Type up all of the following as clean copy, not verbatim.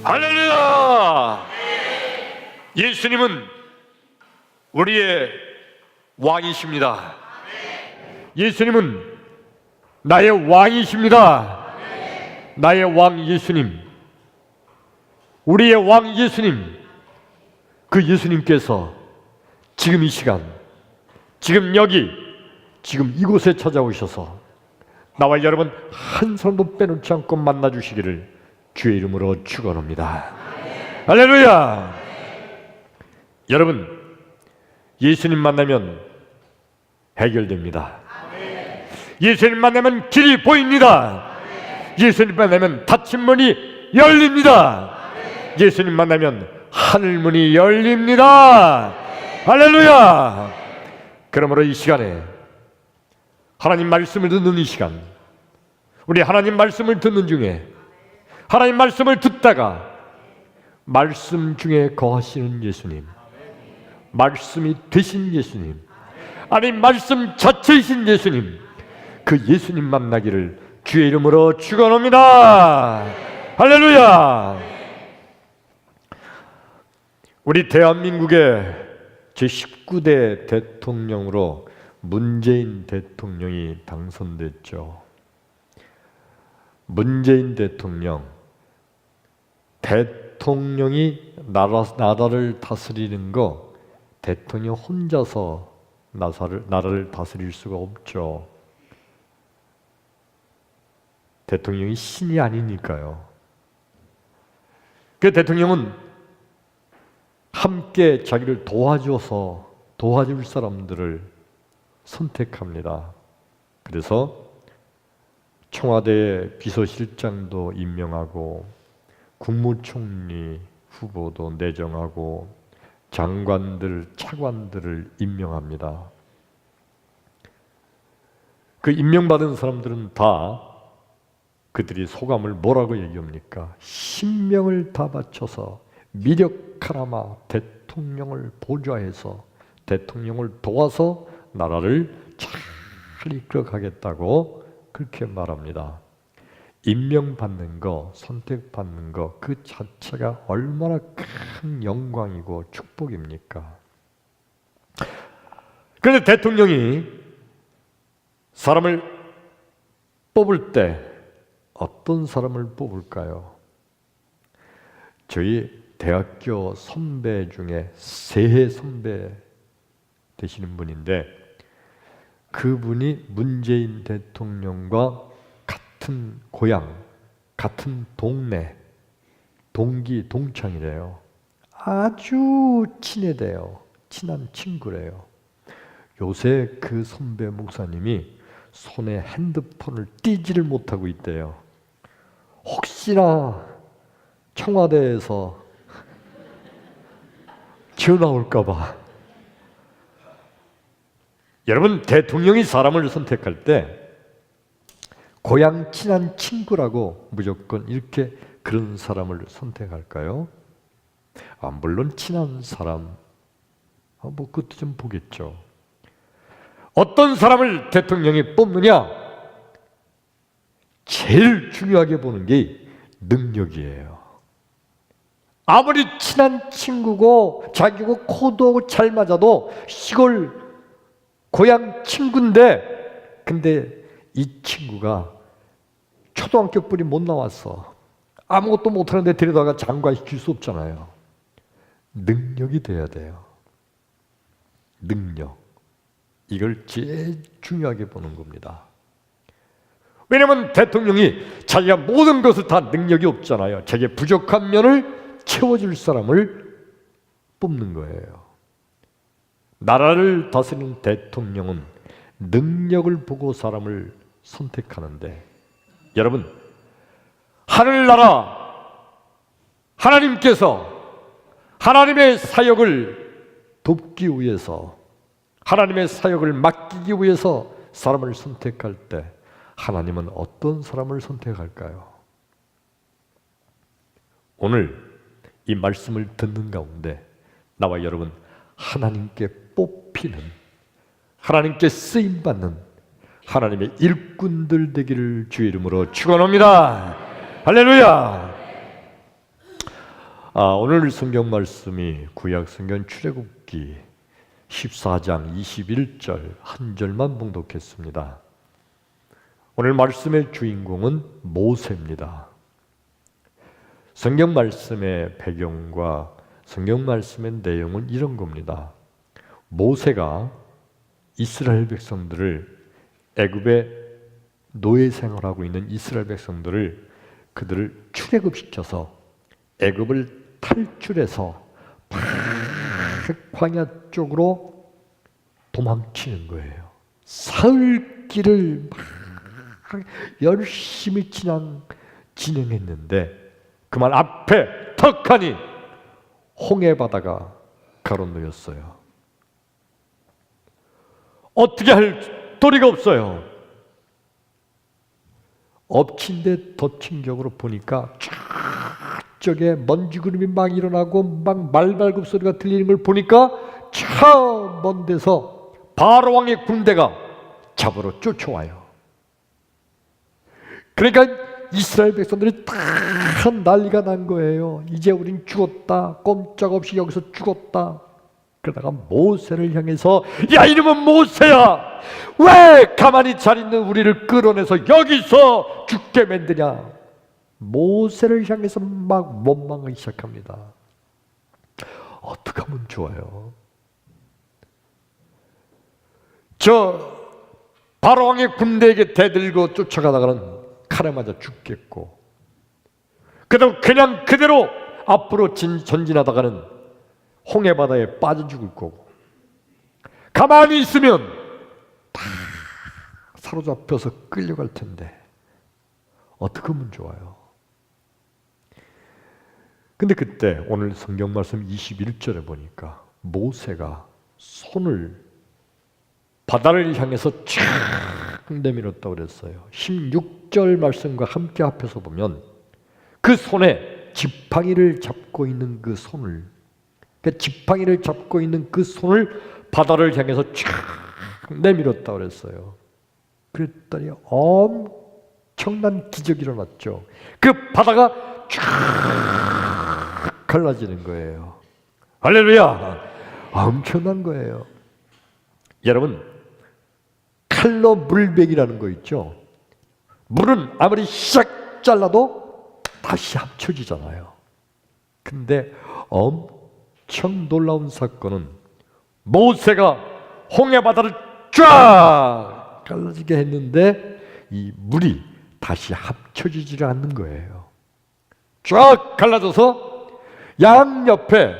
할렐루야! 예수님은 우리의 왕이십니다. 예수님은 나의 왕이십니다. 나의 왕 예수님, 우리의 왕 예수님, 그 예수님께서 지금 이 시간, 지금 여기, 지금 이곳에 찾아오셔서 나와 여러분 한 사람도 빼놓지 않고 만나주시기를 주의 이름으로 축원합니다. 할렐루야! 여러분, 예수님 만나면 해결됩니다. 예수님 만나면 길이 보입니다. 예수님 만나면 닫힌 문이 열립니다. 예수님 만나면 하늘 문이 열립니다. 할렐루야! 그러므로 이 시간에 하나님 말씀을 듣는 이 시간, 우리 하나님 말씀을 듣는 중에 하나님 말씀을 듣다가 말씀 중에 거하시는 예수님, 말씀이 되신 예수님, 아니 말씀 자체이신 예수님, 그 예수님 만나기를 주의 이름으로 축원합니다. 할렐루야! 우리 대한민국의 제19대 대통령으로 문재인 대통령이 당선됐죠. 문재인 대통령이 나라를 다스리는 거, 대통령 혼자서 나라를 다스릴 수가 없죠. 대통령이 신이 아니니까요. 그 대통령은 함께 자기를 도와줄 사람들을 선택합니다. 그래서 청와대 비서실장도 임명하고 국무총리 후보도 내정하고 장관들, 차관들을 임명합니다. 그 임명받은 사람들은 다 그들이 소감을 뭐라고 얘기합니까? 신명을 다 바쳐서 미력하나마 대통령을 보좌해서 대통령을 도와서 나라를 잘 이끌어가겠다고 그렇게 말합니다. 임명받는 거, 선택받는 거, 그 자체가 얼마나 큰 영광이고 축복입니까? 그런데 대통령이 사람을 뽑을 때 어떤 사람을 뽑을까요? 저희 대학교 선배 중에 세해 선배 되시는 분인데, 그분이 문재인 대통령과 같은 고향, 같은 동네, 동기, 동창이래요. 아주 친해대요. 친한 친구래요. 요새 그 선배 목사님이 손에 핸드폰을 띄지를 못하고 있대요. 혹시나 청와대에서 전화 올까 봐. 여러분, 대통령이 사람을 선택할 때 고향 친한 친구라고 무조건 이렇게 그런 사람을 선택할까요? 물론 친한 사람, 그것도 좀 보겠죠. 어떤 사람을 대통령이 뽑느냐? 제일 중요하게 보는 게 능력이에요. 아무리 친한 친구고 자기고 코도 잘 맞아도 시골 고향 친구인데, 근데 이 친구가 초등학교 뿌리 못 나왔어. 아무것도 못하는데 데려다가 장관시킬 수 없잖아요. 능력이 돼야 돼요. 능력. 이걸 제일 중요하게 보는 겁니다. 왜냐하면 대통령이 자기가 모든 것을 다 능력이 없잖아요. 자기의 부족한 면을 채워줄 사람을 뽑는 거예요. 나라를 다스리는 대통령은 능력을 보고 사람을 선택하는데, 여러분, 하늘나라 하나님께서 하나님의 사역을 돕기 위해서, 하나님의 사역을 맡기기 위해서 사람을 선택할 때 하나님은 어떤 사람을 선택할까요? 오늘 이 말씀을 듣는 가운데 나와 여러분 하나님께 뽑히는, 하나님께 쓰임받는 하나님의 일꾼들 되기를 주의 이름으로 축원합니다. 할렐루야. 오늘 성경 말씀이 구약 성경 출애굽기 14장 21절 한 절만 봉독했습니다. 오늘 말씀의 주인공은 모세입니다. 성경 말씀의 배경과 성경 말씀의 내용은 이런 겁니다. 모세가 이스라엘 백성들을 애굽에 노예 생활하고 있는 이스라엘 백성들을 그들을 출애굽시켜서 애굽을 탈출해서 광야 쪽으로 도망치는 거예요. 사흘 길을 열심히 진행했는데 그만 앞에 턱하니 홍해 바다가 가로놓였어요. 어떻게 할 도리가 없어요. 엎친 데 덮친 격으로 보니까 저쪽에 먼지 구름이 막 일어나고 막 말발굽 소리가 들리는 걸 보니까 저 먼 데서 바로 왕의 군대가 잡으러 쫓아와요. 그러니까 이스라엘 백성들이 다 난리가 난 거예요. 이제 우린 죽었다. 꼼짝없이 여기서 죽었다. 그러다가 모세를 향해서 야 이놈은 모세야, 왜 가만히 잘 있는 우리를 끌어내서 여기서 죽게 만드냐. 모세를 향해서 막 원망하기 시작합니다. 어떻게 하면 좋아요? 저 바로왕의 군대에게 대들고 쫓아가다가는 칼에 맞아 죽겠고, 그냥 그대로 앞으로 전진하다가는 홍해바다에 빠져 죽을 거고, 가만히 있으면 다 사로잡혀서 끌려갈 텐데 어떻게 하면 좋아요? 근데 그때 오늘 성경 말씀 21절에 보니까 모세가 손을 바다를 향해서 쫙 내밀었다고 그랬어요. 16절 말씀과 함께 합해서 보면 그 손에 지팡이를 잡고 있는 그 손을, 지팡이를 잡고 있는 그 손을 바다를 향해서 쫙 내밀었다고 그랬어요. 그랬더니 엄청난 기적이 일어났죠. 그 바다가 쫙 갈라지는 거예요. 할렐루야! 엄청난 거예요. 여러분, 칼로 물베기라는 거 있죠. 물은 아무리 샥 잘라도 다시 합쳐지잖아요. 근데 엄청 놀라운 사건은 모세가 홍해바다를 쫙 갈라지게 했는데 이 물이 다시 합쳐지지를 않는 거예요. 쫙 갈라져서 양옆에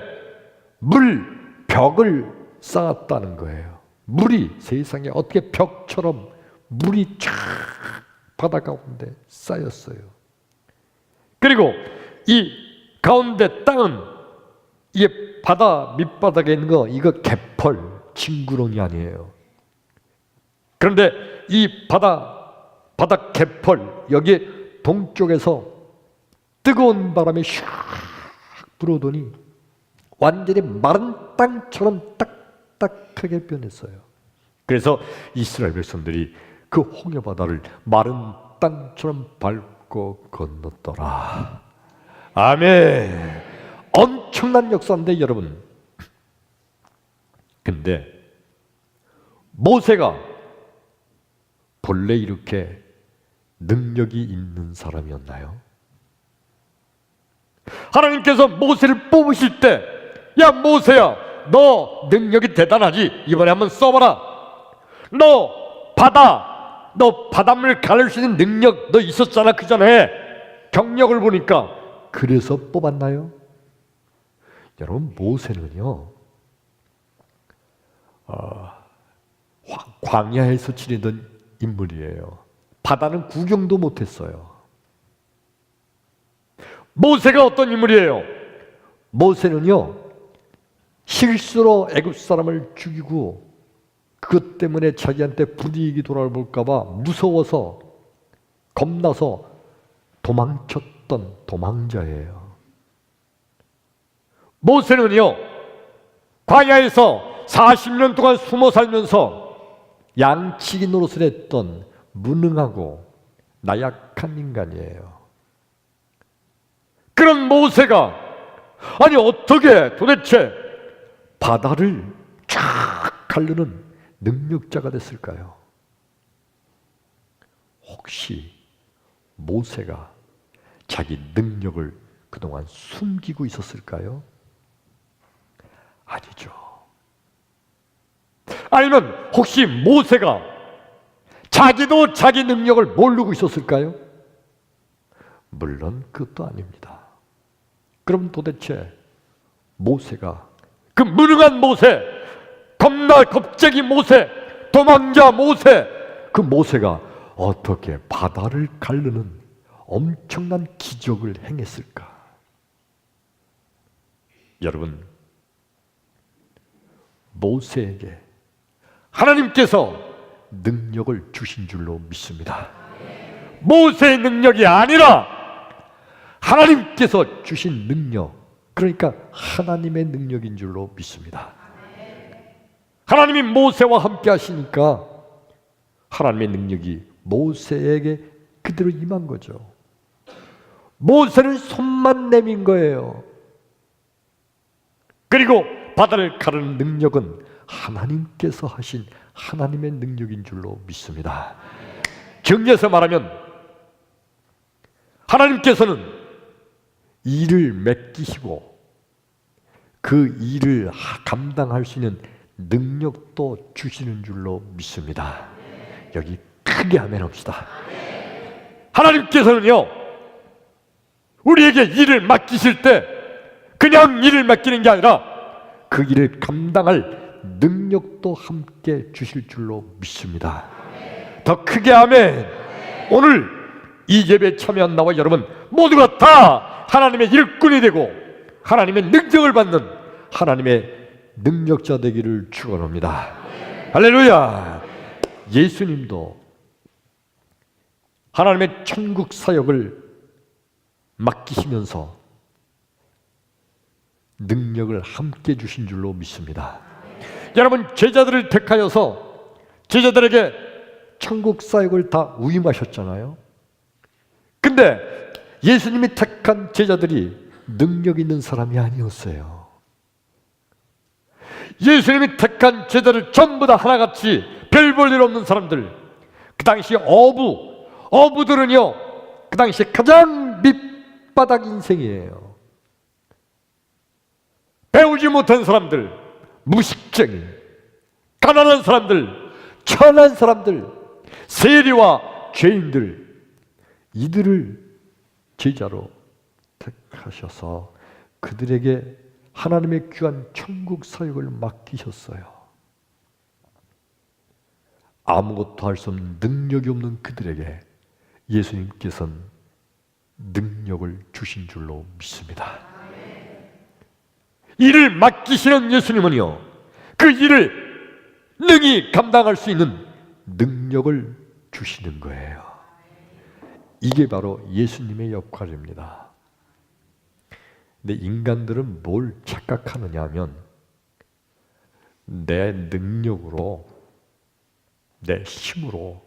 물벽을 쌓았다는 거예요. 물이 세상에 어떻게 벽처럼 물이 쫙 바다 가운데 쌓였어요. 그리고 이 가운데 땅은 이게 바다 밑바닥에 있는 거, 이거 개펄, 징구렁이 아니에요. 그런데 이 바다 개펄, 여기 동쪽에서 뜨거운 바람이 샥 불어오더니 완전히 마른 땅처럼 딱딱하게 변했어요. 그래서 이스라엘 백성들이 그 홍해바다를 마른 땅처럼 밟고 건넜더라. 아멘. 엄청난 역사인데 여러분, 근데 모세가 본래 이렇게 능력이 있는 사람이었나요? 하나님께서 모세를 뽑으실 때, 야 모세야, 너 능력이 대단하지, 이번에 한번 써봐라. 너 바닷물 가를 수 있는 능력 너 있었잖아 그 전에. 경력을 보니까. 그래서 뽑았나요? 여러분, 모세는요 광야에서 지내던 인물이에요. 바다는 구경도 못했어요. 모세가 어떤 인물이에요? 모세는요 실수로 애굽 사람을 죽이고 그것 때문에 자기한테 불이익이 돌아올까 봐 무서워서 겁나서 도망쳤던 도망자예요. 모세는요 광야에서 40년 동안 숨어 살면서 양치기 노릇을 했던 무능하고 나약한 인간이에요. 그런 모세가 아니 어떻게 도대체 바다를 쫙 가르는 능력자가 됐을까요? 혹시 모세가 자기 능력을 그동안 숨기고 있었을까요? 아니죠. 아니면 혹시 모세가 자기도 자기 능력을 모르고 있었을까요? 물론 그것도 아닙니다. 그럼 도대체 모세가, 그 무능한 모세, 겁나 겁쟁이 모세, 도망자 모세, 그 모세가 어떻게 바다를 가르는 엄청난 기적을 행했을까? 여러분, 모세에게 하나님께서 능력을 주신 줄로 믿습니다. 모세의 능력이 아니라 하나님께서 주신 능력, 그러니까 하나님의 능력인 줄로 믿습니다. 하나님이 모세와 함께 하시니까 하나님의 능력이 모세에게 그대로 임한 거죠. 모세는 손만 내민 거예요. 그리고 바다를 가르는 능력은 하나님께서 하신 하나님의 능력인 줄로 믿습니다. 정리해서 말하면 하나님께서는 일을 맡기시고 그 일을 감당할 수 있는 능력도 주시는 줄로 믿습니다. 여기 크게 아멘 합시다. 하나님께서는요, 우리에게 일을 맡기실 때 그냥 일을 맡기는 게 아니라 그 일을 감당할 능력도 함께 주실 줄로 믿습니다. 더 크게 아멘. 오늘 이 예배에 참여한 나와 여러분 모두가 다 하나님의 일꾼이 되고 하나님의 능력을 받는 하나님의 능력자 되기를 축원합니다. 할렐루야. 예수님도 하나님의 천국 사역을 맡기시면서 능력을 함께 주신 줄로 믿습니다. 여러분, 제자들을 택하여서 제자들에게 천국 사역을 다 위임하셨잖아요. 근데 예수님이 택한 제자들이 능력 있는 사람이 아니었어요. 예수님이 택한 제자들 전부 다 하나같이 별 볼 일 없는 사람들, 그 당시 어부들은요 그 당시 가장 밑바닥 인생이에요. 배우지 못한 사람들, 무식쟁이, 가난한 사람들, 천한 사람들, 세리와 죄인들, 이들을 제자로 택하셔서 그들에게 하나님의 귀한 천국 사역을 맡기셨어요. 아무것도 할 수 없는 능력이 없는 그들에게 예수님께서는 능력을 주신 줄로 믿습니다. 일을 맡기시는 예수님은요, 그 일을 능히 감당할 수 있는 능력을 주시는 거예요. 이게 바로 예수님의 역할입니다. 근데 인간들은 뭘 착각하느냐 하면 내 능력으로, 내 힘으로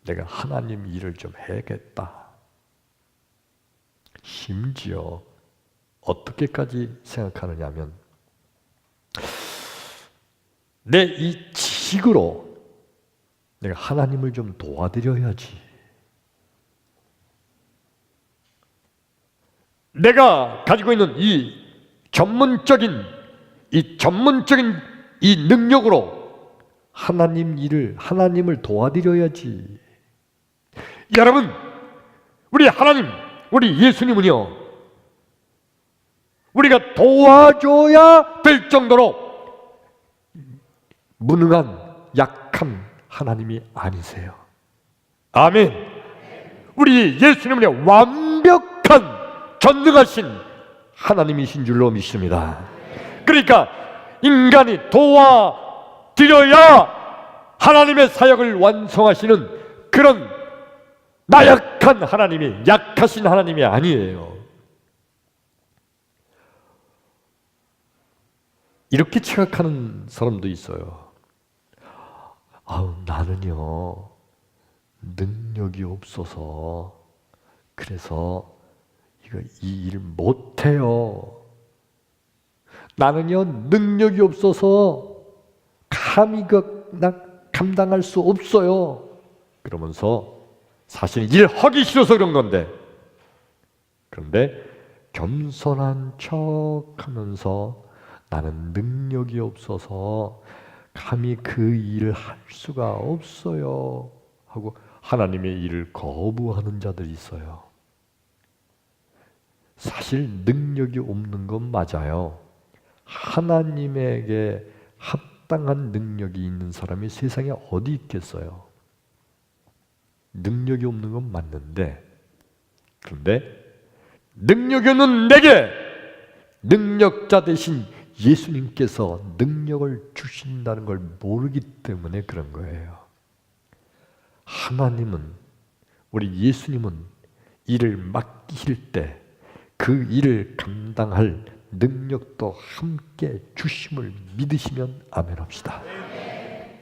내가 하나님 일을 좀 해야겠다. 심지어 어떻게까지 생각하느냐 하면 내 이 지식으로 내가 하나님을 좀 도와드려야지. 내가 가지고 있는 이 전문적인 이 능력으로 하나님을 도와드려야지. 여러분, 우리 예수님은요, 우리가 도와줘야 될 정도로 무능한 약한 하나님이 아니세요. 아멘. 우리 예수님은 완벽한 전능하신 하나님이신 줄로 믿습니다. 그러니까 인간이 도와드려야 하나님의 사역을 완성하시는 그런 나약한 하나님이, 약하신 하나님이 아니에요. 이렇게 생각하는 사람도 있어요. 나는요 능력이 없어서 그래서 이 일 못해요. 나는요 능력이 없어서 감히 나 감당할 수 없어요. 그러면서 사실 일 하기 싫어서 그런 건데, 그런데 겸손한 척하면서 나는 능력이 없어서 감히 그 일을 할 수가 없어요 하고 하나님의 일을 거부하는 자들이 있어요. 사실 능력이 없는 건 맞아요. 하나님에게 합당한 능력이 있는 사람이 세상에 어디 있겠어요? 능력이 없는 건 맞는데, 그런데 능력이 없는 내게 능력자 대신 예수님께서 능력을 주신다는 걸 모르기 때문에 그런 거예요. 하나님은, 우리 예수님은 일을 맡기실 때 그 일을 감당할 능력도 함께 주심을 믿으시면 아멘 합시다.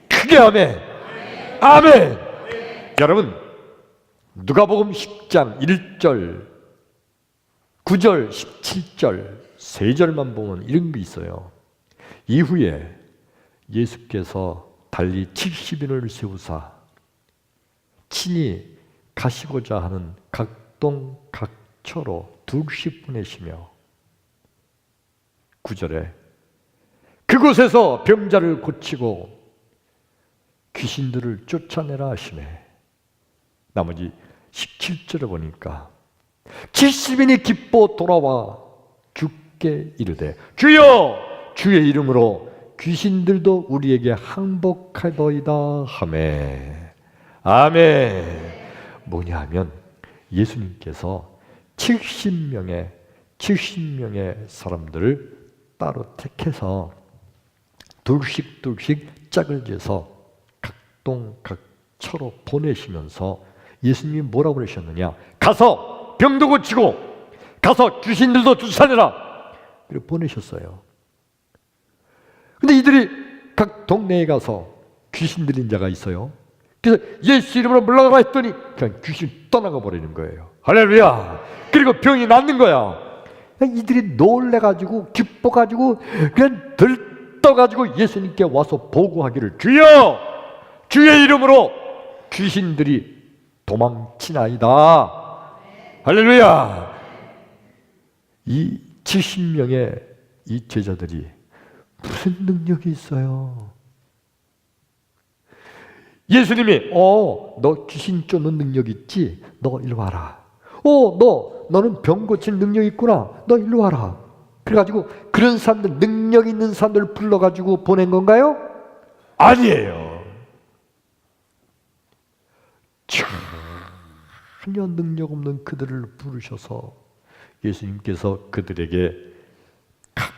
크게 아멘. 아멘. 여러분, 누가복음 10장 1절, 9절, 17절 세 절만 보면 이런 게 있어요. 이후에 예수께서 달리 70인을 세우사 친히 가시고자 하는 각동 각처로 둘씩 보내시며 9절에 그곳에서 병자를 고치고 귀신들을 쫓아내라 하시네. 나머지 17절에 보니까 70인이 기뻐 돌아와 주께 이르되 주여 주의 이름으로 귀신들도 우리에게 항복하더이다 하매. 아멘. 뭐냐 하면 예수님께서 70명의 사람들을 따로 택해서 둘씩 짝을 지어서 각동 각처로 보내시면서 예수님이 뭐라고 그러셨느냐? 가서 병도 고치고 가서 귀신들도 쫓아내라. 그리고 보내셨어요. 근데 이들이 각 동네에 가서 귀신 들린 자가 있어요. 그래서 예수 이름으로 물러가라 했더니 그냥 귀신이 떠나가 버리는 거예요. 할렐루야. 그리고 병이 낫는 거야. 이들이 놀래가지고 기뻐가지고 그냥 들떠가지고 예수님께 와서 보고하기를 주여 주의 이름으로 귀신들이 도망치나이다. 할렐루야. 이 70명의 이 제자들이 무슨 능력이 있어요? 예수님이 너 귀신 쫓는 능력 있지? 너 일로 와라. 너는 병 고칠 능력 있구나. 너 일로 와라. 그래가지고 그런 사람들, 능력 있는 사람들을 불러가지고 보낸 건가요? 아니에요. 전혀 능력 없는 그들을 부르셔서 예수님께서 그들에게 각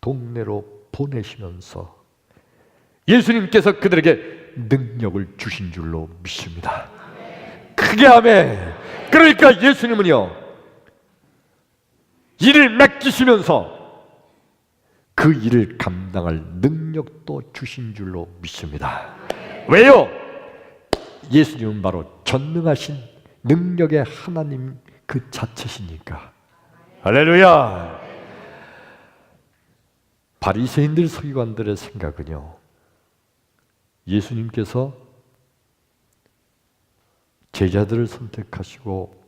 동네로 보내시면서 예수님께서 그들에게 능력을 주신 줄로 믿습니다. 크게 아멘. 그러니까 예수님은요, 일을 맡기시면서 그 일을 감당할 능력도 주신 줄로 믿습니다. 왜요? 예수님은 바로 전능하신 능력의 하나님 그 자체시니까. 할렐루야. 바리새인들 서기관들의 생각은요, 예수님께서 제자들을 선택하시고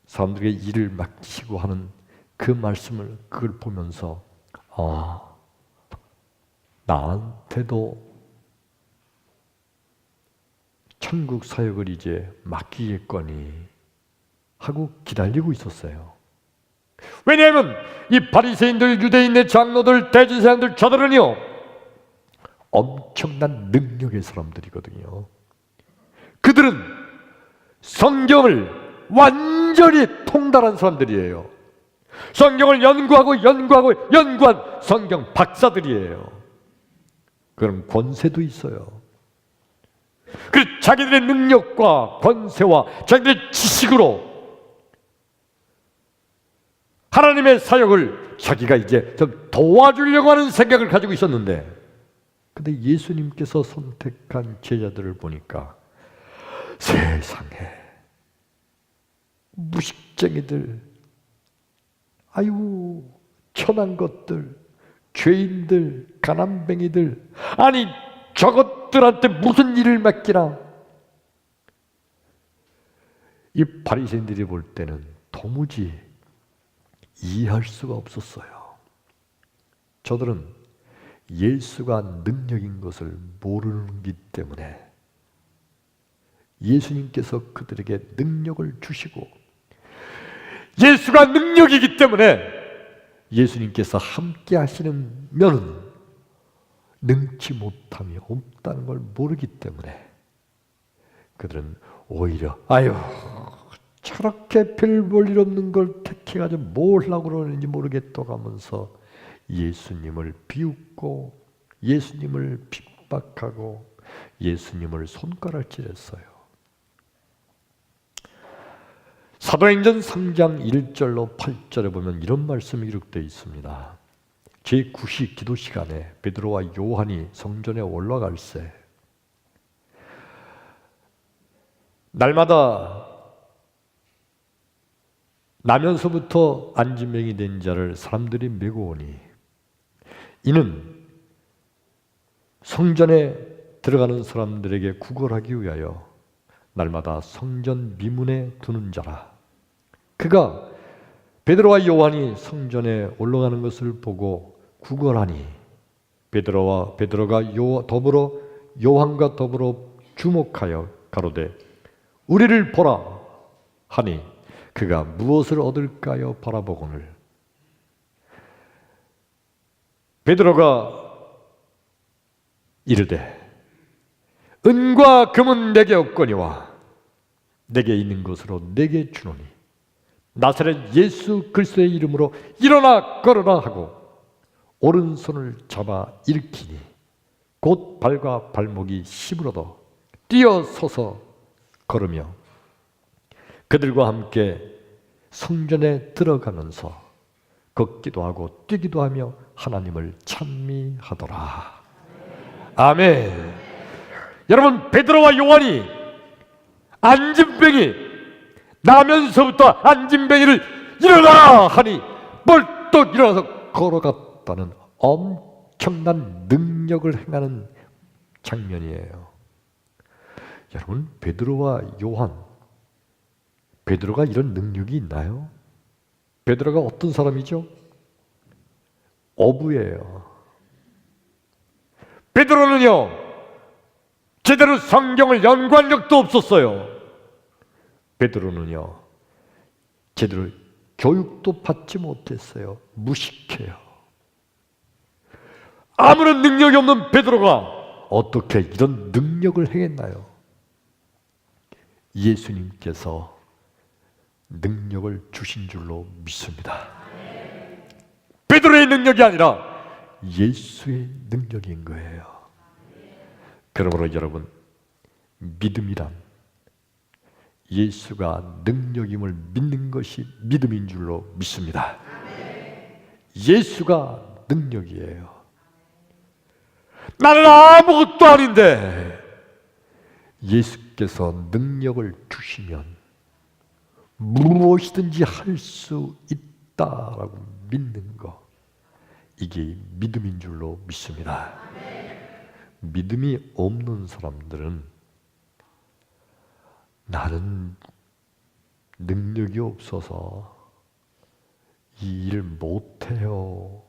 사람들에게 일을 맡기시고 하는 그 말씀을 그걸 보면서 나한테도 천국 사역을 이제 맡기겠거니 하고 기다리고 있었어요. 왜냐하면 이 바리새인들, 유대인의 장로들, 대제사장들 저들은요 엄청난 능력의 사람들이거든요. 그들은 성경을 완전히 통달한 사람들이에요. 성경을 연구한 성경 박사들이에요. 그런 권세도 있어요. 그 자기들의 능력과 권세와 자기들의 지식으로 하나님의 사역을 자기가 이제 좀 도와주려고 하는 생각을 가지고 있었는데, 근데 예수님께서 선택한 제자들을 보니까 세상에 무식쟁이들, 아유 천한 것들, 죄인들, 가난뱅이들, 아니 저것들한테 무슨 일을 맡기나? 이 바리새인들이 볼 때는 도무지 이해할 수가 없었어요. 저들은 예수가 능력인 것을 모르기 때문에 예수님께서 그들에게 능력을 주시고, 예수가 능력이기 때문에 예수님께서 함께 하시는 면은 능치 못함이 없다는 걸 모르기 때문에 그들은 오히려 아유 저렇게 별 볼 일 없는 걸 택해가지고 뭘 하려고 그러는지 모르겠다 하면서 예수님을 비웃고 예수님을 핍박하고 예수님을 손가락질했어요. 사도행전 3장 1절로 8절에 보면 이런 말씀이 기록되어 있습니다. 제9시 기도 시간에 베드로와 요한이 성전에 올라갈새 날마다 나면서부터 안진병이 된 자를 사람들이 메고 오니 이는 성전에 들어가는 사람들에게 구걸하기 위하여 날마다 성전 미문에 두는 자라. 그가 베드로와 요한이 성전에 올라가는 것을 보고 구걸하니 베드로가 더불어 요한과 더불어 주목하여 가로되 우리를 보라 하니 그가 무엇을 얻을까요 바라보거늘 베드로가 이르되 은과 금은 내게 없거니와 내게 있는 것으로 내게 주노니 나사렛 예수 그리스도의 이름으로 일어나 걸어라 하고 오른손을 잡아 일으키니 곧 발과 발목이 힘으로도 뛰어서서 걸으며 그들과 함께 성전에 들어가면서 걷기도 하고 뛰기도 하며 하나님을 찬미하더라. 아멘. 여러분, 베드로와 요한이 안진뱅이 나면서부터 안진뱅이를 일어나라 하니 벌떡 일어나서 걸어갔다는 엄청난 능력을 행하는 장면이에요. 여러분, 베드로와 요한, 베드로가 이런 능력이 있나요? 베드로가 어떤 사람이죠? 어부예요. 베드로는요, 제대로 성경을 연구한 적도 없었어요. 베드로는요, 제대로 교육도 받지 못했어요. 무식해요. 아무런 능력이 없는 베드로가 어떻게 이런 능력을 행했나요? 예수님께서 능력을 주신 줄로 믿습니다. 베드로의 능력이 아니라 예수의 능력인 거예요. 그러므로 여러분, 믿음이란 예수가 능력임을 믿는 것이 믿음인 줄로 믿습니다. 예수가 능력이에요. 나는 아무것도 아닌데 예수께서 능력을 주시면 무엇이든지 할 수 있다라고 믿는 것, 이게 믿음인 줄로 믿습니다. 믿음이 없는 사람들은 나는 능력이 없어서 이 일을 못해요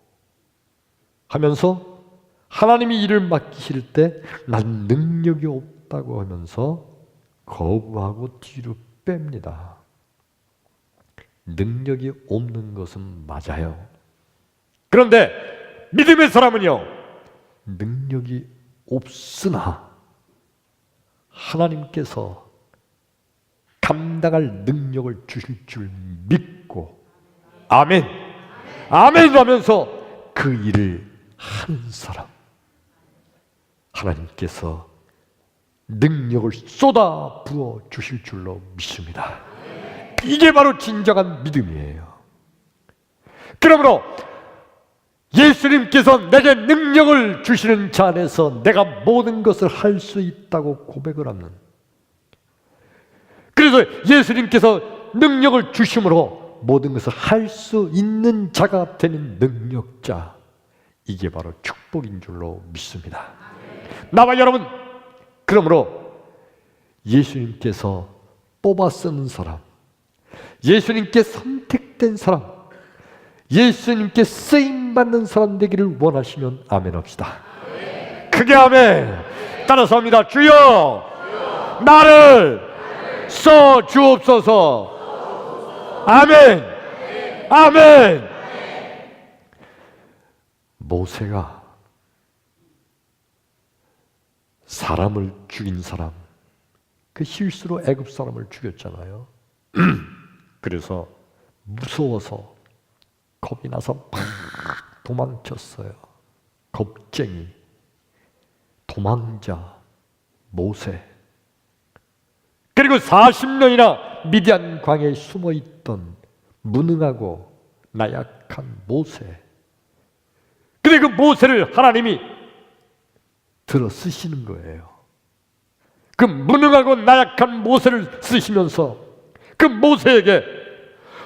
하면서 하나님이 일을 맡기실 때 난 능력이 없다고 하면서 거부하고 뒤로 뺍니다. 능력이 없는 것은 맞아요. 그런데 믿음의 사람은요, 능력이 없으나 하나님께서 감당할 능력을 주실 줄 믿고 아멘, 아멘 하면서 그 일을 하는 사람, 하나님께서 능력을 쏟아 부어 주실 줄로 믿습니다. 이게 바로 진정한 믿음이에요. 그러므로 예수님께서 내게 능력을 주시는 자 안에서 내가 모든 것을 할 수 있다고 고백을 하는, 그래서 예수님께서 능력을 주심으로 모든 것을 할 수 있는 자가 되는 능력자, 이게 바로 축복인 줄로 믿습니다. 나와 여러분, 그러므로 예수님께서 뽑아 쓰는 사람, 예수님께 선택된 사람, 예수님께 쓰임받는 사람 되기를 원하시면 아멘 합시다. 크게 아멘. 따라서 합니다. 주여, 나를 써 주옵소서. 아멘. 아멘. 모세가 사람을 죽인 사람, 그 실수로 애굽 사람을 죽였잖아요. 그래서 무서워서 겁이 나서 막 도망쳤어요. 겁쟁이, 도망자 모세. 그리고 40년이나 미디안 광야에 숨어있던 무능하고 나약한 모세. 근데 그 모세를 하나님이 들어 쓰시는 거예요. 그 무능하고 나약한 모세를 쓰시면서 그 모세에게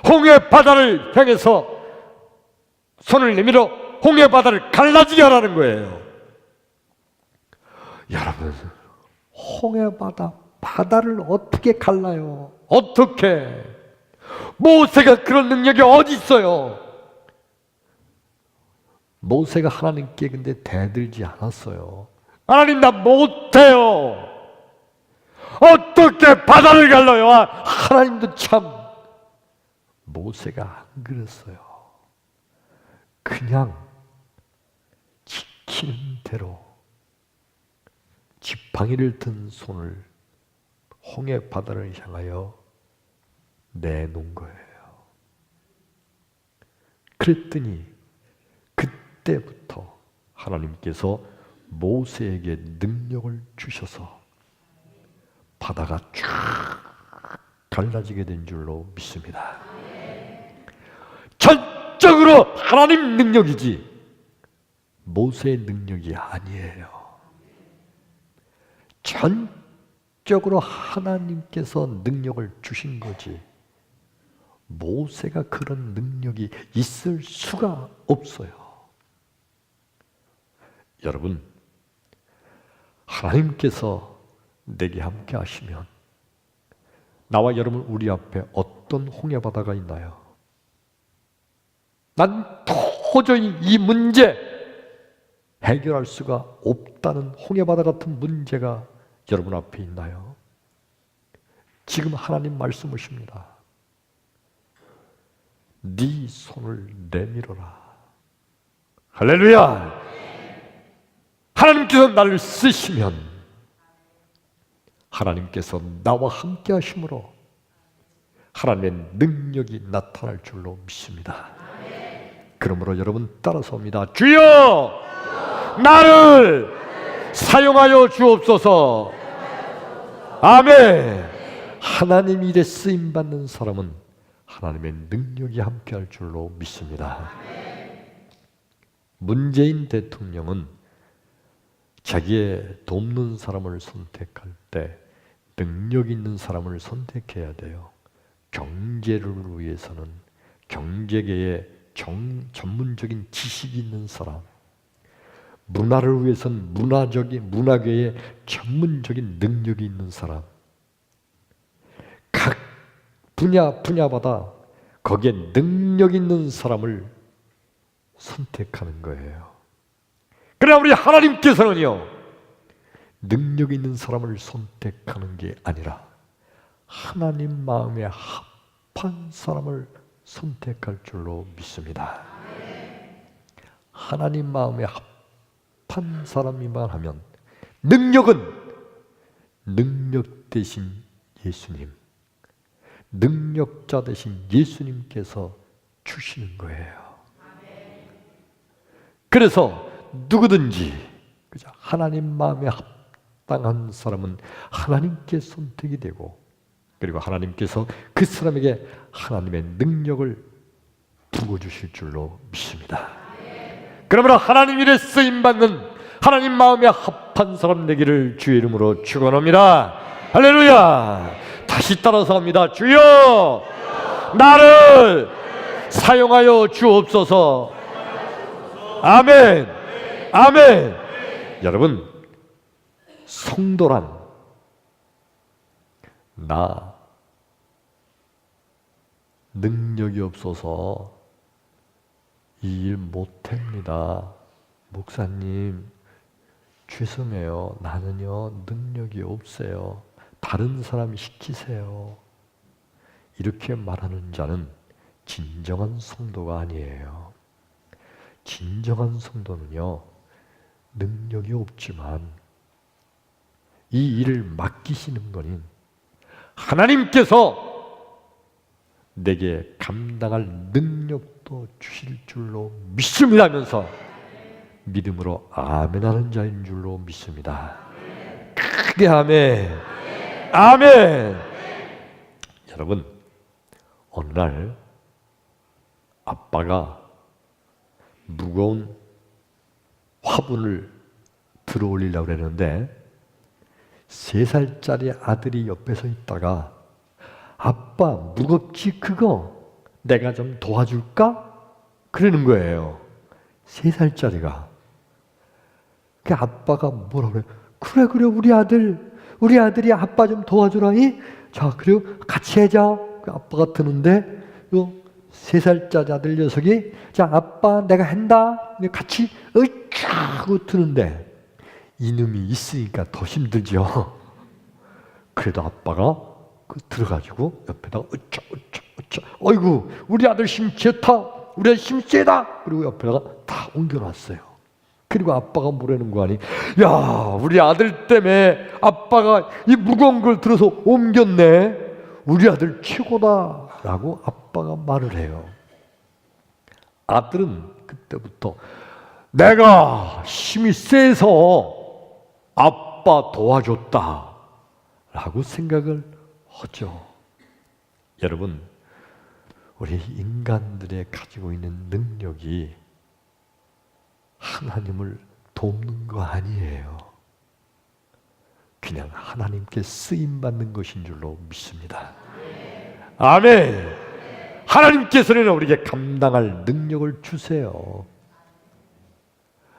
홍해 바다를 향해서 손을 내밀어 홍해 바다를 갈라지게 하라는 거예요. 여러분, 홍해 바다를 어떻게 갈라요? 어떻게? 모세가 그런 능력이 어디 있어요? 모세가 하나님께 근데 대들지 않았어요. 하나님, 나 못해요. 어떻게 바다를 갈라요? 하나님도 참, 모세가 안 그랬어요. 그냥 지키는 대로 지팡이를 든 손을 홍해 바다를 향하여 내놓은 거예요. 그랬더니 그때부터 하나님께서 모세에게 능력을 주셔서 바다가 쫙 갈라지게 된 줄로 믿습니다. 전적으로 하나님 능력이지 모세의 능력이 아니에요. 전적으로 하나님께서 능력을 주신 거지 모세가 그런 능력이 있을 수가 없어요. 여러분, 하나님께서 내게 함께 하시면 나와 여러분 우리 앞에 어떤 홍해바다가 있나요? 난 도저히 이 문제 해결할 수가 없다는 홍해바다 같은 문제가 여러분 앞에 있나요? 지금 하나님 말씀하십니다. 네 손을 내밀어라. 할렐루야. 하나님께서 나를 쓰시면 하나님께서 나와 함께 하심으로 하나님의 능력이 나타날 줄로 믿습니다. 그러므로 여러분 따라서 합니다. 주여, 나를 사용하여 주옵소서. 아멘. 하나님 일에 쓰임받는 사람은 하나님의 능력이 함께할 줄로 믿습니다. 문재인 대통령은 자기의 돕는 사람을 선택할 때 능력 있는 사람을 선택해야 돼요. 경제를 위해서는 경제계에 전문적인 지식이 있는 사람, 문화를 위해서는 문화계에 전문적인 능력이 있는 사람, 각 분야마다 거기에 능력 있는 사람을 선택하는 거예요. 그러나 우리 하나님께서는요, 능력 있는 사람을 선택하는 게 아니라 하나님 마음에 합한 사람을 선택할 줄로 믿습니다. 하나님 마음에 합한 사람이만 하면 능력은 능력 대신 예수님, 능력자 대신 예수님께서 주시는 거예요. 그래서 누구든지 하나님 마음에 합당한 사람은 하나님께 선택이 되고, 그리고 하나님께서 그 사람에게 하나님의 능력을 부어주실 줄로 믿습니다. 그러므로 하나님 일에 쓰임받는 하나님 마음에 합한 사람 되기를 주의 이름으로 축원합니다. 할렐루야. 다시 따라서 합니다. 주여, 나를 사용하여 주옵소서. 아멘. 아멘. 여러분, 성도란 나 능력이 없어서 이 일 못합니다. 목사님, 죄송해요. 나는요, 능력이 없어요. 다른 사람 시키세요. 이렇게 말하는 자는 진정한 성도가 아니에요. 진정한 성도는요, 능력이 없지만 이 일을 맡기시는 거는 하나님께서 내게 감당할 능력도 주실 줄로 믿습니다 하면서 믿음으로 아멘 하는 자인 줄로 믿습니다. 크게 아멘. 아멘. 여러분, 어느 날 아빠가 무거운 화분을 들어 올리려고 그랬는데 3살짜리 아들이 옆에 서 있다가 아빠 무겁지 그거 내가 좀 도와줄까? 그러는 거예요. 3살짜리가. 그 아빠가 뭐라고 그래? 그래 우리 아들이 아빠 좀 도와주라니? 자, 그리고 같이 하자. 그 아빠가 드는데 요 3살짜리 아들 녀석이 자, 아빠 내가 한다. 같이 으쌰 하고 드는데 이놈이 있으니까 더 힘들죠. 그래도 아빠가 들어가지고 옆에다가 으쌰 어이구 우리 아들 힘 좋다. 우리 아들 힘 세다. 그리고 옆에다가 다 옮겨놨어요. 그리고 아빠가 뭐라는 거 아니? 야, 우리 아들 때문에 아빠가 이 무거운 걸 들어서 옮겼네. 우리 아들 최고다 라고 아빠가 말을 해요. 아들은 그때부터 내가 힘이 세서 아빠 도와줬다 라고 생각을 하죠. 여러분, 우리 인간들의 가지고 있는 능력이 하나님을 돕는 거 아니에요. 그냥 하나님께 쓰임받는 것인 줄로 믿습니다. 아멘. 하나님께서는 우리에게 감당할 능력을 주세요.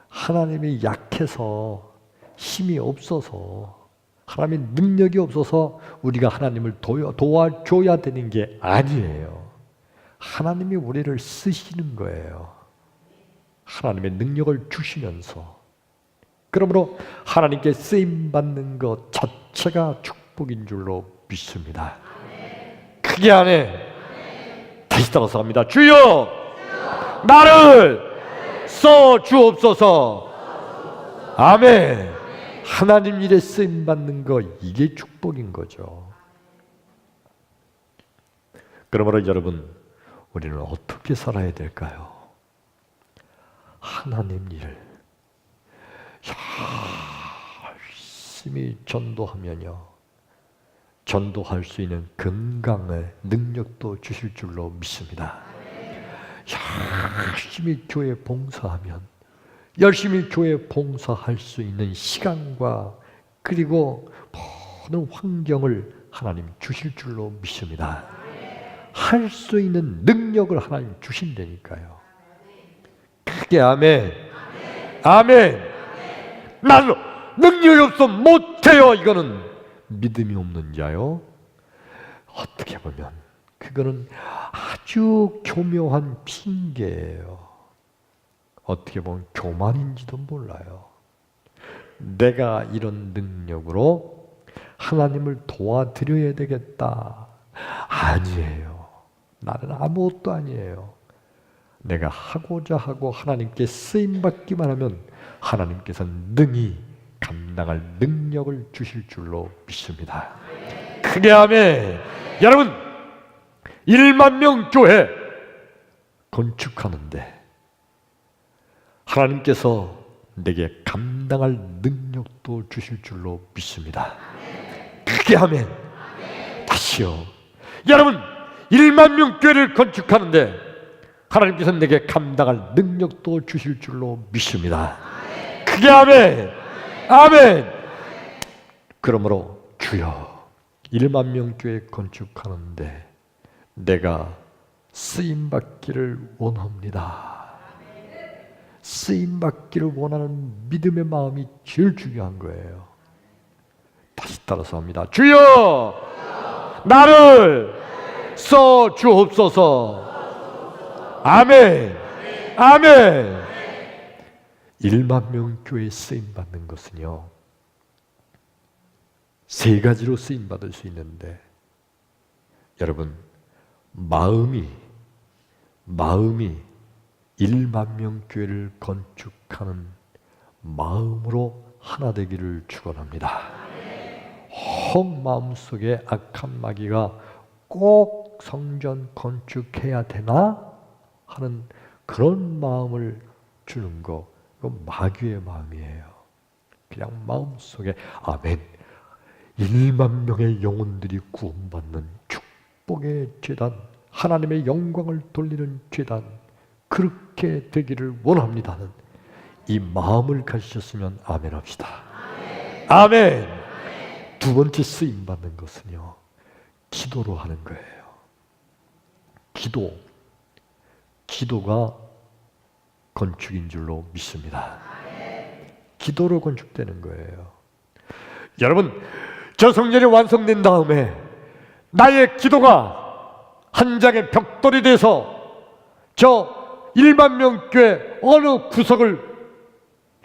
하나님이 약해서 힘이 없어서 하나님의 능력이 없어서 우리가 하나님을 도와줘야 되는 게 아니에요. 하나님이 우리를 쓰시는 거예요. 하나님의 능력을 주시면서. 그러므로 하나님께 쓰임받는 것 자체가 축복인 줄로 믿습니다. 크게 하네. 다시 따라서 합니다. 주여 나를 써 주옵소서. 아멘. 하나님 일에 쓰임받는 것, 이게 축복인 거죠. 그러므로 여러분, 우리는 어떻게 살아야 될까요? 하나님 일을 열심히 전도하면요, 전도할 수 있는 건강의 능력도 주실 줄로 믿습니다. 열심히 교회 봉사하면 열심히 교회 봉사할 수 있는 시간과 그리고 모든 환경을 하나님 주실 줄로 믿습니다. 할 수 있는 능력을 하나님 주신다니까요. 크게 아멘. 아멘. 나는 능력이 없어 못해요. 이거는 믿음이 없는 자요. 어떻게 보면 그거는 아주 교묘한 핑계예요. 어떻게 보면 교만인지도 몰라요. 내가 이런 능력으로 하나님을 도와드려야 되겠다. 아니에요. 나는 아무것도 아니에요. 내가 하고자 하고 하나님께 쓰임받기만 하면 하나님께서는 능히 감당할 능력을 주실 줄로 믿습니다. 크게 아멘. 여러분, 1만 명 교회 건축하는데 하나님께서 내게 감당할 능력도 주실 줄로 믿습니다. 크게 아멘. 다시요. 여러분, 1만 명 교회를 건축하는데 하나님께서 내게 감당할 능력도 주실 줄로 믿습니다. 크게 아멘. 아멘. 그러므로 주여, 1만 명 교회 건축하는데 내가 쓰임받기를 원합니다. 쓰임받기를 원하는 믿음의 마음이 제일 중요한 거예요. 다시 따라서 합니다. 주여 나를 써 주옵소서. 아멘. 아멘. 1만 명 교회에 쓰임받는 것은요, 세 가지로 쓰임받을 수 있는데, 여러분, 마음이 1만 명 교회를 건축하는 마음으로 하나 되기를 축원합니다. 혹 마음속에 악한 마귀가 꼭 성전 건축해야 되나 하는 그런 마음을 주는 거, 이건 마귀의 마음이에요. 그냥 마음속에 아멘, 1만 명의 영혼들이 구원받는 축복의 제단, 하나님의 영광을 돌리는 제단, 그렇게 되기를 원합니다는 이 마음을 가지셨으면 아멘 합시다. 아멘. 두 번째 쓰임받는 것은요, 기도로 하는 거예요. 기도가 건축인 줄로 믿습니다. 기도로 건축되는 거예요. 여러분, 저 성전이 완성된 다음에 나의 기도가 한 장의 벽돌이 돼서 저 1만 명 교회 어느 구석을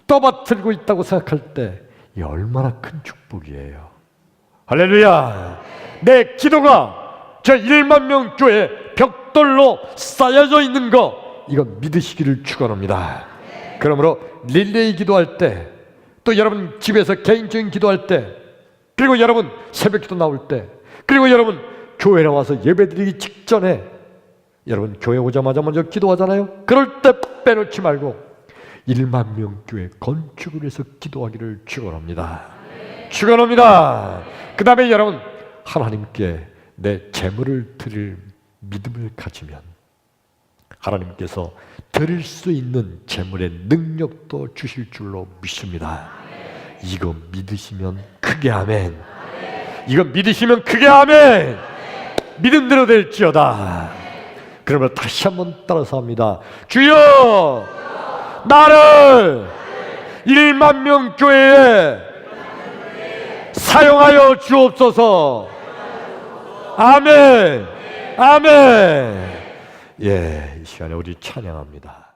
떠받들고 있다고 생각할 때 이 얼마나 큰 축복이에요. 할렐루야. 내 기도가 저 1만 명 교회 벽돌로 쌓여져 있는 거, 이거 믿으시기를 축원합니다. 그러므로 릴레이 기도할 때, 또 여러분 집에서 개인적인 기도할 때, 그리고 여러분 새벽 기도 나올 때, 그리고 여러분 교회 나와서 예배드리기 직전에, 여러분 교회 오자마자 먼저 기도하잖아요. 그럴 때 빼놓지 말고 1만 명 교회 건축을 위해서 기도하기를 축원합니다. 축원합니다. 그 다음에 여러분, 하나님께 내 재물을 드릴 믿음을 가지면 하나님께서 드릴 수 있는 재물의 능력도 주실 줄로 믿습니다. 이거 믿으시면 크게 아멘. 이거 믿으시면 크게 아멘. 믿음대로 될지어다. 그러면 다시 한번 따라서 합니다. 주여 나를 1만 명 교회에 사용하여 주옵소서. 아멘. 아멘. 예, 이 시간에 우리 찬양합니다.